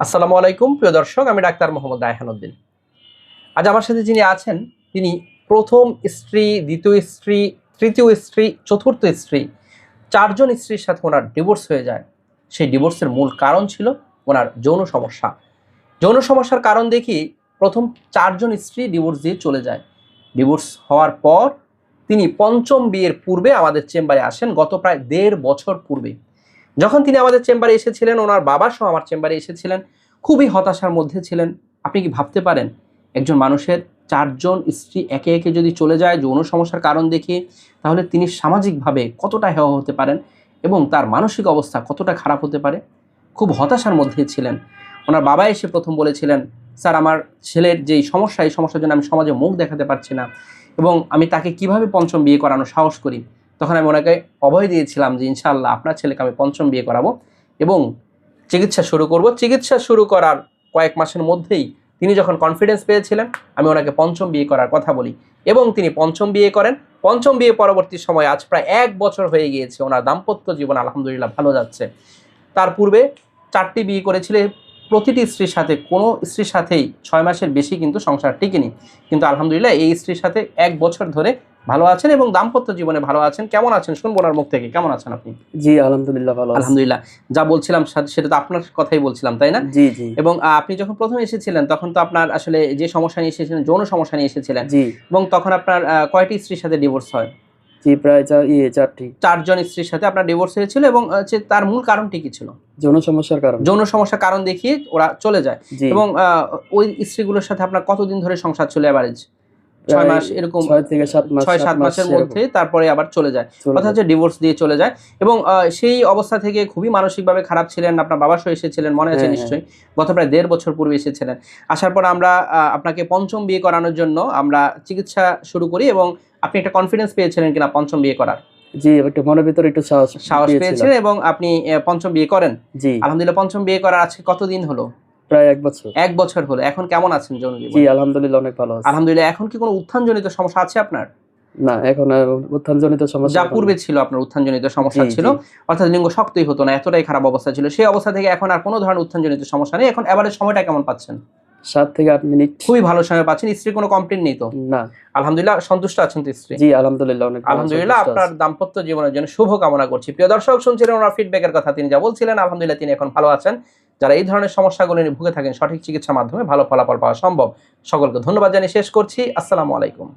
আসসালামু আলাইকুম প্রিয় দর্শক, আমি ডাক্তার মোহাম্মদ রায়হান উদ্দিন। আজ আমার সাথে যিনি আছেন তিনি প্রথম স্ত্রী, দ্বিতীয় স্ত্রী, তৃতীয় স্ত্রী, চতুর্থ স্ত্রী, ৪ জন স্ত্রীর সাথে ওনার ডিভোর্স হয়ে যায়। সেই ডিভোর্সের মূল কারণ ছিল ওনার যৌন সমস্যা। যৌন সমস্যার কারণ দেখি প্রথম ৪ জন স্ত্রী ডিভোর্স দিয়ে চলে যায়। ডিভোর্স হওয়ার পর তিনি পঞ্চম বিয়ের পূর্বে আমাদের চেম্বারে আসেন, গত প্রায় ১.৫ বছর পূর্বে। যখন তিনি আমাদের চেম্বারে এসেছিলেন, ওনার বাবা সহ আমার চেম্বারে এসেছিলেন, খুবই হতাশার মধ্যে ছিলেন। আপনি কি ভাবতে পারেন একজন মানুষের ৪ জন স্ত্রী একে একে যদি চলে যায় যৌন সমস্যার কারণ দেখিয়ে, তাহলে তিনি সামাজিকভাবে কতটা হেয় হতে পারেন এবং তার মানসিক অবস্থা কতটা খারাপ হতে পারে। খুব হতাশার মধ্যে ছিলেন। ওনার বাবা এসে প্রথম বলেছিলেন, স্যার আমার ছেলের যেই সমস্যা, এই সমস্যার জন্য আমি সমাজে মুখ দেখাতে পারছি না এবং আমি তাকে কিভাবে পঞ্চম বিয়ে করানোর সাহস করি। তখন আমি ওনাকে অভয় দিয়েছিলাম যে ইনশাআল্লাহ আপনার ছেলেকে আমি পঞ্চম বিয়ে করাবো এবং চিকিৎসা শুরু করব। চিকিৎসা শুরু করার কয়েক মাসের মধ্যেই তিনি যখন কনফিডেন্স পেয়েছিলেন, আমি ওনাকে পঞ্চম বিয়ে করার কথা বলি এবং তিনি পঞ্চম বিয়ে করেন। পঞ্চম বিয়ে পরবর্তী সময় আজ প্রায় ১ বছর হয়ে গিয়েছে। ওনার দাম্পত্য জীবন আলহামদুলিল্লাহ ভালো যাচ্ছে। তার পূর্বে ৪টি বিয়ে করেছিলেন। প্রতিটি স্ত্রীর সাথে, কোনো স্ত্রীর সাথেই ৬ মাসের বেশি কিন্তু সংসার টিকেনি, কিন্তু আলহামদুলিল্লাহ এই স্ত্রীর সাথে ১ বছর ধরে ভালো আছেন এবং দাম্পত্য জীবনে ভালো আছেন। কেমন আছেন শুনবো ওনার মুখ থেকে। কেমন আছেন আপনি? জি, আলহামদুলিল্লাহ ভালো আছি। আলহামদুলিল্লাহ। যা বলছিলাম সেটা তো আপনার কথাই বলছিলাম, তাই না? জি, জি। এবং আপনি যখন প্রথম এসেছিলেন তখন তো আপনার আসলে যে সমস্যা নিয়ে এসেছিলেন, যৌন সমস্যা নিয়ে এসেছিলেন। জি, এবং তখন আপনার কয়টি স্ত্রীর সাথে ডিভোর্স হয়? জি প্রায় ৪টি। ৪ জন স্ত্রীর সাথে আপনার ডিভোর্স হয়েছিল এবং তার মূল কারণটি কি ছিল? যৌন সমস্যার কারণে। যৌন সমস্যার কারণ দেখিয়ে ওরা চলে যায়। জি। এবং ওই স্ত্রীগুলোর সাথে আপনার কতদিন ধরে সংসার ছিল এভারেজ? ৬ মাস এরকম, ৬ থেকে ৭ মাস, ৬-৭ মাসের মধ্যে তারপরে আবার চলে যায়। চলে অর্থাৎ যে ডিভোর্স দিয়ে চলে যায়। এবং সেই অবস্থা থেকে খুবই মানসিকভাবে খারাপ ছিলেন। আপনার বাবা সহ এসেছিলেন, মনে আছে হ্যাঁ, নিশ্চয়ই। গত প্রায় ১.৫ বছর পূর্বে এসেছিলেন। আসার পর আমরা আপনাকে পঞ্চম বিয়ে করানোর জন্য আমরা চিকিৎসা শুরু করি এবং আপনি একটা কনফিডেন্স পেয়েছিলেন কিনা পঞ্চম বিয়ে করার? জি, একটু মনের ভিতরে একটু সাহস পেয়েছিলেন এবং আপনি পঞ্চম বিয়ে করেন। জি। আলহামদুলিল্লাহ পঞ্চম বিয়ে করার আজকে কতদিন হলো? প্রায় ১ বছর। ১ বছর হলো। এখন কেমন আছেন যৌন জি, জীবনে? আলহামদুলিল্লাহ অনেক ভালো আছি। আলহামদুলিল্লাহ। এখন কি কোনো উত্থানজনিত সমস্যা আছে আপনার? না, এখন আর উত্থানজনিত সমস্যা যা এখন পূর্বে নেই। ছিল আপনার উত্থানজনিত সমস্যা জি, ছিল, জি। অর্থাৎ লিঙ্গ শক্তই হতো না, এতটাই খারাপ অবস্থা ছিল। সেই অবস্থা থেকে এখন আর কোনো ধরনের উত্থানজনিত সমস্যা নেই। এখন এভারেজ সময়টা কেমন পাচ্ছেন? ৭ থেকে ৮ মিনিট। খুবই ভালো সময় পাচ্ছেন। স্ত্রীর কোনো কমপ্লেইন নেই তো? না। আলহামদুলিল্লাহ সন্তুষ্ট আছেন তো স্ত্রী? জি, আলহামদুলিল্লাহ অনেক ভালো আলহামদুলিল্লাহ। সন্তুষ্ট আপনার আছি। দাম্পত্য জীবনের জন্য শুভ কামনা করছি। প্রিয় দর্শক, শুনছিলেন ওনার ফিডব্যাকের কথা। তিনি যা বলছিলেন আলহামদুলিল্লাহ তিনি এখন ভালো আছেন। যারা এই ধরনের সমস্যাগুলো নিয়ে ভুগে থাকেন, সঠিক চিকিৎসার মাধ্যমে ভালো ফলাফল পাওয়া সম্ভব। সকলকে ধন্যবাদ জানিয়ে শেষ করছি। আসসালামু আলাইকুম।